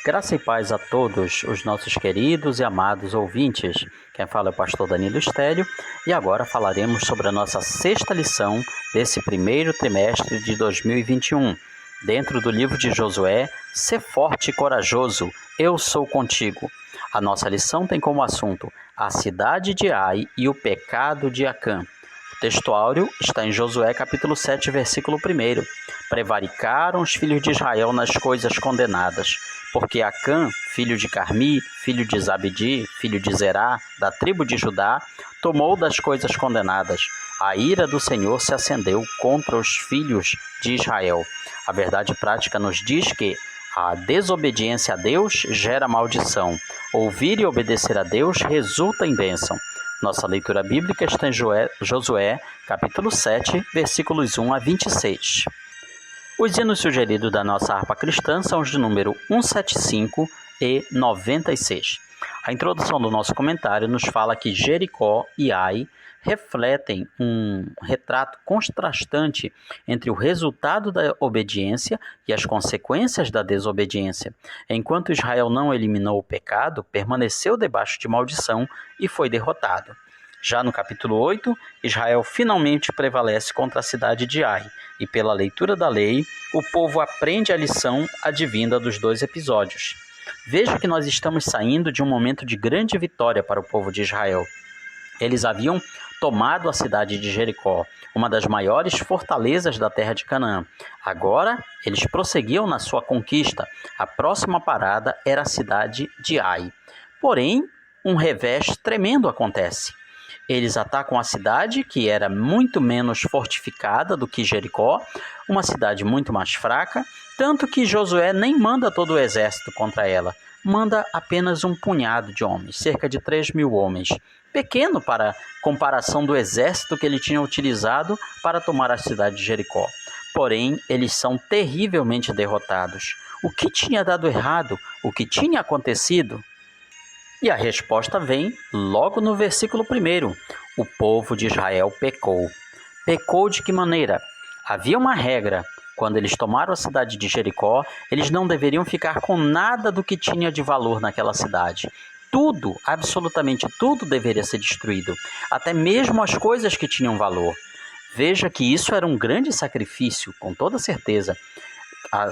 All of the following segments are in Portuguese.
Graça e paz a todos os nossos queridos e amados ouvintes. Quem fala é o pastor Danilo Estélio e agora falaremos sobre a nossa sexta lição desse primeiro trimestre de 2021. Dentro do livro de Josué, Sê forte e corajoso, eu sou contigo. A nossa lição tem como assunto a cidade de Ai e o pecado de Acã. O texto áureo está em Josué capítulo 7, versículo 1. Prevaricaram os filhos de Israel nas coisas condenadas, porque Acã, filho de Carmi, filho de Zabdi, filho de Zerá, da tribo de Judá, tomou das coisas condenadas. A ira do Senhor se acendeu contra os filhos de Israel. A verdade prática nos diz que a desobediência a Deus gera maldição. Ouvir e obedecer a Deus resulta em bênção. Nossa leitura bíblica está em Josué, capítulo 7, versículos 1 a 26. Os hinos sugeridos da nossa harpa cristã são os de número 175 e 96. A introdução do nosso comentário nos fala que Jericó e Ai refletem um retrato contrastante entre o resultado da obediência e as consequências da desobediência. Enquanto Israel não eliminou o pecado, permaneceu debaixo de maldição e foi derrotado. Já no capítulo 8, Israel finalmente prevalece contra a cidade de Ai, e pela leitura da lei, o povo aprende a lição advinda dos dois episódios. Veja que nós estamos saindo de um momento de grande vitória para o povo de Israel. Eles haviam tomado a cidade de Jericó, uma das maiores fortalezas da terra de Canaã. Agora, eles prosseguiam na sua conquista. A próxima parada era a cidade de Ai. Porém, um revés tremendo acontece. Eles atacam a cidade, que era muito menos fortificada do que Jericó, uma cidade muito mais fraca, tanto que Josué nem manda todo o exército contra ela, manda apenas um punhado de homens, cerca de 3.000 homens, pequeno para comparação do exército que ele tinha utilizado para tomar a cidade de Jericó. Porém, eles são terrivelmente derrotados. O que tinha dado errado? O que tinha acontecido? E a resposta vem logo no versículo 1. O povo de Israel pecou. Pecou de que maneira? Havia uma regra. Quando eles tomaram a cidade de Jericó, eles não deveriam ficar com nada do que tinha de valor naquela cidade. Tudo, absolutamente tudo deveria ser destruído. Até mesmo as coisas que tinham valor. Veja que isso era um grande sacrifício, com toda certeza.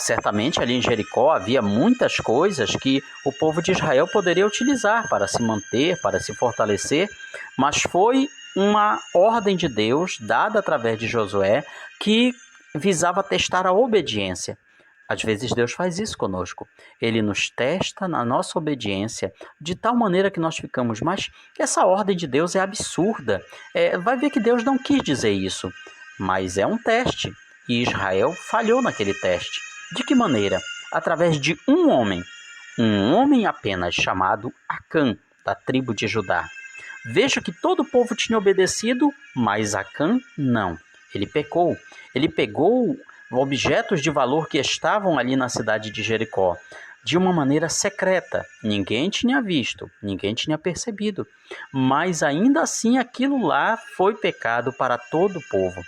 Certamente ali em Jericó havia muitas coisas que o povo de Israel poderia utilizar para se manter, para se fortalecer, mas foi uma ordem de Deus dada através de Josué que visava testar a obediência. Às vezes Deus faz isso conosco. Ele nos testa na nossa obediência de tal maneira que nós ficamos, mas essa ordem de Deus é absurda. Vai ver que Deus não quis dizer isso, mas é um teste. E Israel falhou naquele teste. De que maneira? Através de um homem apenas, chamado Acã, da tribo de Judá. Veja que todo o povo tinha obedecido, mas Acã não. Ele pecou. Ele pegou objetos de valor que estavam ali na cidade de Jericó, de uma maneira secreta. Ninguém tinha visto, ninguém tinha percebido. Mas ainda assim aquilo lá foi pecado para todo o povo.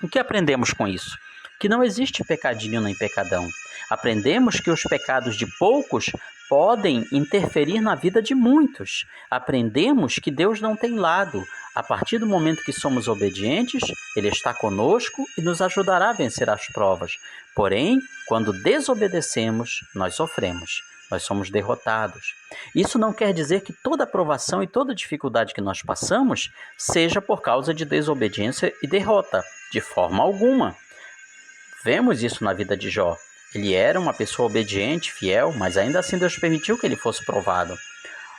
O que aprendemos com isso? Que não existe pecadinho nem pecadão. Aprendemos que os pecados de poucos podem interferir na vida de muitos. Aprendemos que Deus não tem lado. A partir do momento que somos obedientes, Ele está conosco e nos ajudará a vencer as provas. Porém, quando desobedecemos, nós sofremos. Nós somos derrotados. Isso não quer dizer que toda provação e toda dificuldade que nós passamos seja por causa de desobediência e derrota, de forma alguma. Vemos isso na vida de Jó. Ele era uma pessoa obediente, fiel, mas ainda assim Deus permitiu que ele fosse provado.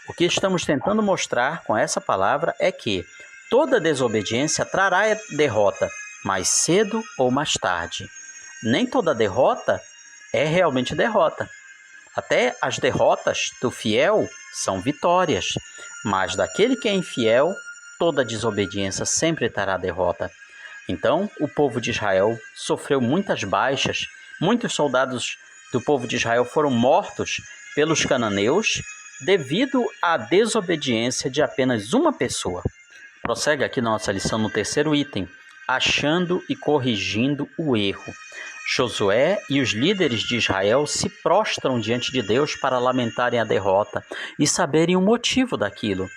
O que estamos tentando mostrar com essa palavra é que toda desobediência trará derrota, mais cedo ou mais tarde. Nem toda derrota é realmente derrota. Até as derrotas do fiel são vitórias, mas daquele que é infiel, toda desobediência sempre trará derrota. Então, o povo de Israel sofreu muitas baixas, muitos soldados do povo de Israel foram mortos pelos cananeus devido à desobediência de apenas uma pessoa. Prossegue aqui nossa lição no terceiro item, achando e corrigindo o erro. Josué e os líderes de Israel se prostram diante de Deus para lamentarem a derrota e saberem o motivo daquilo.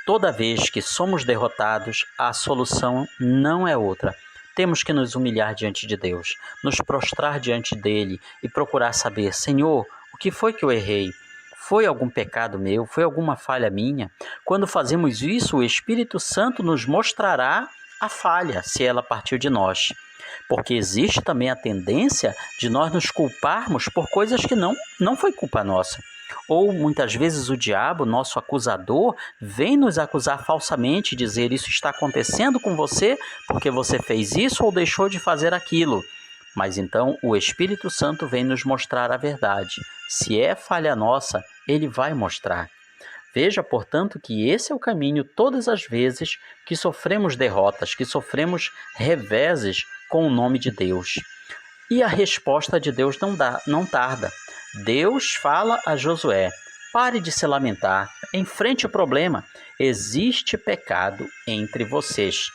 Toda vez que somos derrotados, a solução não é outra. Temos que nos humilhar diante de Deus, nos prostrar diante dele e procurar saber: Senhor, o que foi que eu errei? Foi algum pecado meu? Foi alguma falha minha? Quando fazemos isso, o Espírito Santo nos mostrará a falha, se ela partiu de nós. Porque existe também a tendência de nós nos culparmos por coisas que não foi culpa nossa. Ou muitas vezes o diabo, nosso acusador, vem nos acusar falsamente, dizer: isso está acontecendo com você porque você fez isso ou deixou de fazer aquilo. Mas então o Espírito Santo vem nos mostrar a verdade. Se é falha nossa, ele vai mostrar. Veja, portanto, que esse é o caminho todas as vezes que sofremos derrotas, que sofremos reveses com o nome de Deus. E a resposta de Deus não tarda. Deus fala a Josué: pare de se lamentar, enfrente o problema, existe pecado entre vocês.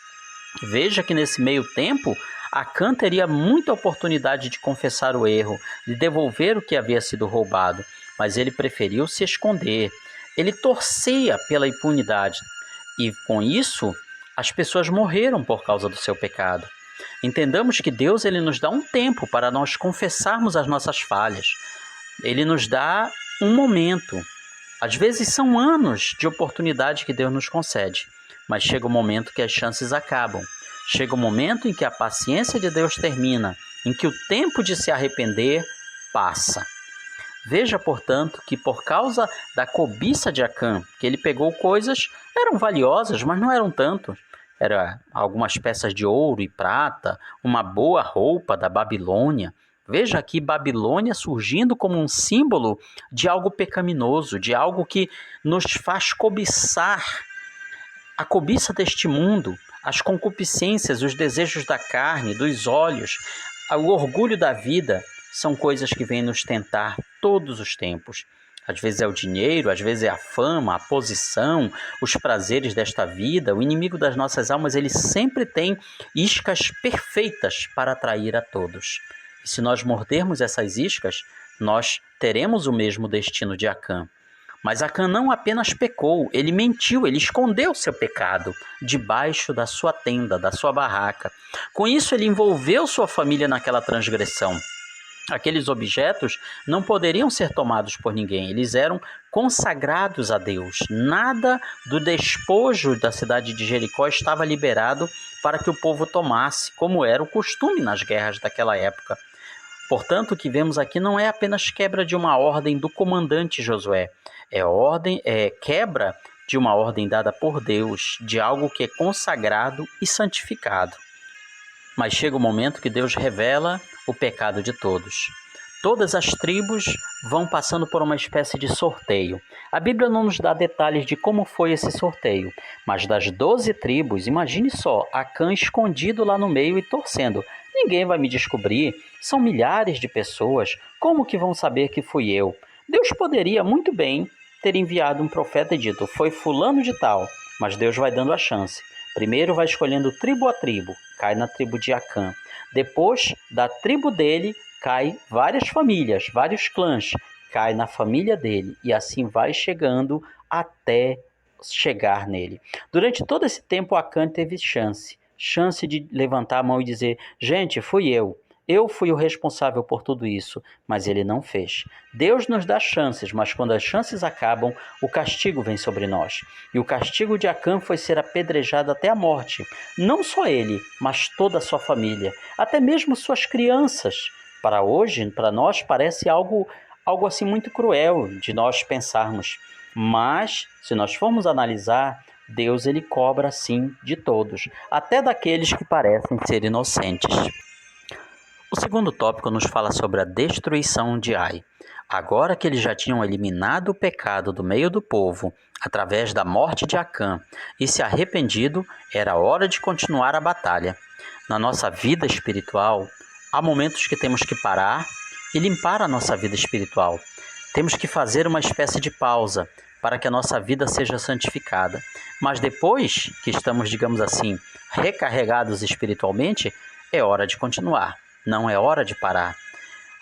Veja que nesse meio tempo, Acã teria muita oportunidade de confessar o erro, de devolver o que havia sido roubado, mas ele preferiu se esconder. Ele torcia pela impunidade e, com isso, as pessoas morreram por causa do seu pecado. Entendamos que Deus ele nos dá um tempo para nós confessarmos as nossas falhas. Ele nos dá um momento. Às vezes são anos de oportunidade que Deus nos concede, mas chega o momento que as chances acabam. Chega o momento em que a paciência de Deus termina, em que o tempo de se arrepender passa. Veja, portanto, que por causa da cobiça de Acã, que ele pegou coisas, eram valiosas, mas não eram tanto. Eram algumas peças de ouro e prata, uma boa roupa da Babilônia. Veja aqui Babilônia surgindo como um símbolo de algo pecaminoso, de algo que nos faz cobiçar. A cobiça deste mundo, as concupiscências, os desejos da carne, dos olhos, o orgulho da vida, são coisas que vêm nos tentar todos os tempos. Às vezes é o dinheiro, às vezes é a fama, a posição, os prazeres desta vida. O inimigo das nossas almas, ele sempre tem iscas perfeitas para atrair a todos. E se nós mordermos essas iscas, nós teremos o mesmo destino de Acã. Mas Acã não apenas pecou, ele mentiu, ele escondeu seu pecado debaixo da sua tenda, da sua barraca. Com isso, ele envolveu sua família naquela transgressão. Aqueles objetos não poderiam ser tomados por ninguém, eles eram consagrados a Deus. Nada do despojo da cidade de Jericó estava liberado para que o povo tomasse, como era o costume nas guerras daquela época. Portanto, o que vemos aqui não é apenas quebra de uma ordem do comandante Josué, é quebra de uma ordem dada por Deus, de algo que é consagrado e santificado. Mas chega o momento que Deus revela o pecado de todos. Todas as tribos vão passando por uma espécie de sorteio. A Bíblia não nos dá detalhes de como foi esse sorteio, mas das 12 tribos, imagine só, Acã escondido lá no meio e torcendo. Ninguém vai me descobrir, são milhares de pessoas, como que vão saber que fui eu? Deus poderia muito bem ter enviado um profeta e dito: foi fulano de tal, mas Deus vai dando a chance. Primeiro vai escolhendo tribo a tribo, cai na tribo de Acã. Depois, da tribo dele, cai várias famílias, vários clãs, cai na família dele. E assim vai chegando até chegar nele. Durante todo esse tempo, Acã teve chance de levantar a mão e dizer: gente, fui eu. Eu fui o responsável por tudo isso, mas ele não fez. Deus nos dá chances, mas quando as chances acabam, o castigo vem sobre nós. E o castigo de Acã foi ser apedrejado até a morte. Não só ele, mas toda a sua família, até mesmo suas crianças. Para hoje, para nós, parece algo assim muito cruel de nós pensarmos. Mas, se nós formos analisar, Deus ele cobra sim de todos, até daqueles que parecem ser inocentes. O segundo tópico nos fala sobre a destruição de Ai. Agora que eles já tinham eliminado o pecado do meio do povo, através da morte de Acã, e se arrependido, era hora de continuar a batalha. Na nossa vida espiritual, há momentos que temos que parar e limpar a nossa vida espiritual. Temos que fazer uma espécie de pausa para que a nossa vida seja santificada. Mas depois que estamos, digamos assim, recarregados espiritualmente, é hora de continuar. não é hora de parar.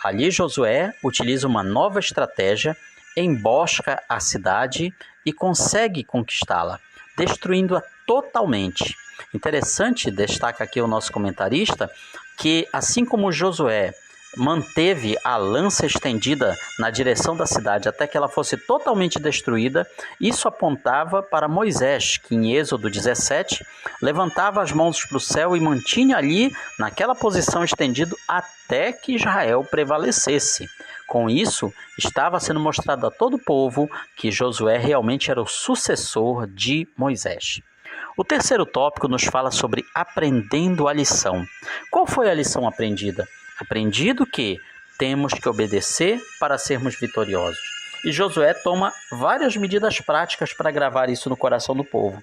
Ali Josué utiliza uma nova estratégia, embosca a cidade e consegue conquistá-la, destruindo-a totalmente. Interessante, destaca aqui o nosso comentarista, que assim como Josué manteve a lança estendida na direção da cidade até que ela fosse totalmente destruída, isso apontava para Moisés, que em Êxodo 17 levantava as mãos para o céu e mantinha ali naquela posição estendido até que Israel prevalecesse. Com isso, estava sendo mostrado a todo o povo que Josué realmente era o sucessor de Moisés. O terceiro tópico nos fala sobre aprendendo a lição. Qual foi a lição aprendida? Aprendido que temos que obedecer para sermos vitoriosos. E Josué toma várias medidas práticas para gravar isso no coração do povo.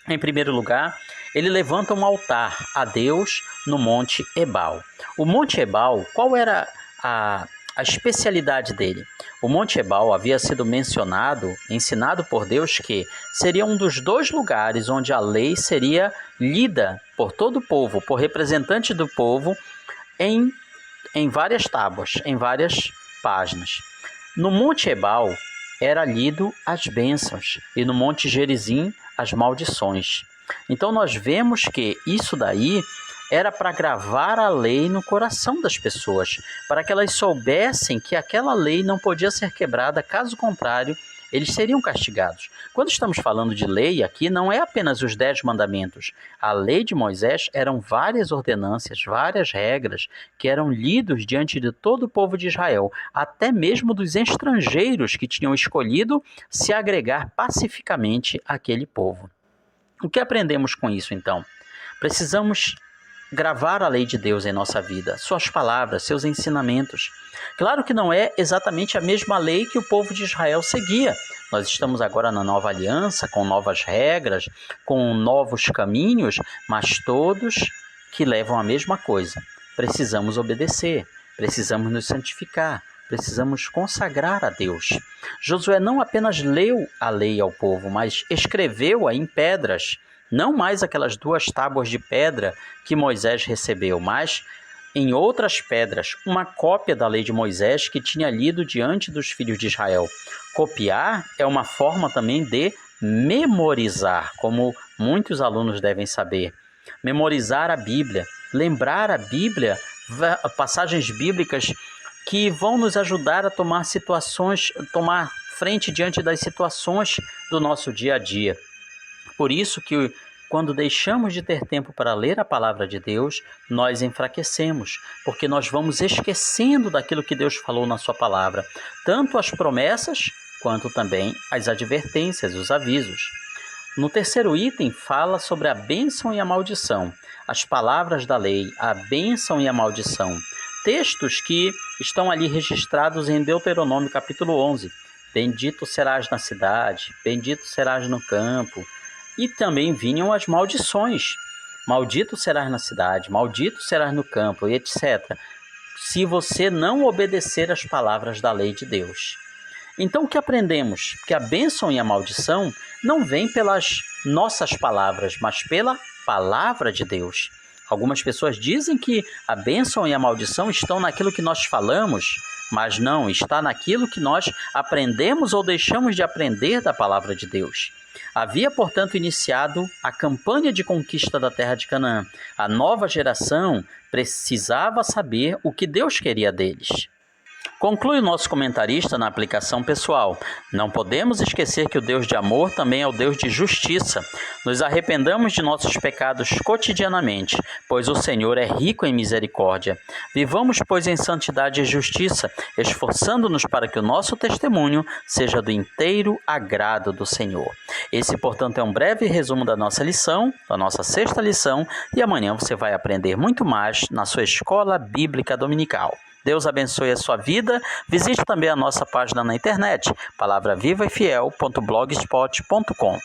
Em primeiro lugar, ele levanta um altar a Deus no Monte Ebal. O Monte Ebal, qual era a especialidade dele? O Monte Ebal havia sido ensinado por Deus que seria um dos 2 lugares onde a lei seria lida por todo o povo, por representantes do povo, em várias tábuas, em várias páginas. No Monte Ebal era lido as bênçãos e no Monte Gerizim as maldições. Então nós vemos que isso daí era para gravar a lei no coração das pessoas, para que elas soubessem que aquela lei não podia ser quebrada, caso contrário, eles seriam castigados. Quando estamos falando de lei aqui, não é apenas os 10 mandamentos. A lei de Moisés eram várias ordenâncias, várias regras que eram lidos diante de todo o povo de Israel, até mesmo dos estrangeiros que tinham escolhido se agregar pacificamente àquele povo. O que aprendemos com isso, então? Precisamos gravar a lei de Deus em nossa vida, suas palavras, seus ensinamentos. Claro que não é exatamente a mesma lei que o povo de Israel seguia. Nós estamos agora na nova aliança, com novas regras, com novos caminhos, mas todos que levam a mesma coisa. Precisamos obedecer, precisamos nos santificar, precisamos consagrar a Deus. Josué não apenas leu a lei ao povo, mas escreveu-a em pedras, não mais aquelas 2 tábuas de pedra que Moisés recebeu, mas em outras pedras, uma cópia da lei de Moisés que tinha lido diante dos filhos de Israel. Copiar é uma forma também de memorizar, como muitos alunos devem saber. Memorizar a Bíblia, lembrar a Bíblia, passagens bíblicas que vão nos ajudar a tomar frente diante das situações do nosso dia a dia. Por isso que quando deixamos de ter tempo para ler a palavra de Deus, nós enfraquecemos, porque nós vamos esquecendo daquilo que Deus falou na sua palavra, tanto as promessas quanto também as advertências, os avisos. No terceiro item fala sobre a bênção e a maldição, as palavras da lei, a bênção e a maldição. Textos que estão ali registrados em Deuteronômio capítulo 11. Bendito serás na cidade, bendito serás no campo. E também vinham as maldições. Maldito serás na cidade, maldito serás no campo, etc. Se você não obedecer às palavras da lei de Deus. Então o que aprendemos? Que a bênção e a maldição não vêm pelas nossas palavras, mas pela palavra de Deus. Algumas pessoas dizem que a bênção e a maldição estão naquilo que nós falamos, mas não, está naquilo que nós aprendemos ou deixamos de aprender da palavra de Deus. Havia, portanto, iniciado a campanha de conquista da terra de Canaã. A nova geração precisava saber o que Deus queria deles. Conclui o nosso comentarista na aplicação pessoal. Não podemos esquecer que o Deus de amor também é o Deus de justiça. Nos arrependamos de nossos pecados cotidianamente, pois o Senhor é rico em misericórdia. Vivamos, pois, em santidade e justiça, esforçando-nos para que o nosso testemunho seja do inteiro agrado do Senhor. Esse, portanto, é um breve resumo da nossa lição, da nossa 6ª lição, e amanhã você vai aprender muito mais na sua escola bíblica dominical. Deus abençoe a sua vida. Visite também a nossa página na internet, palavravivaefiel.blogspot.com.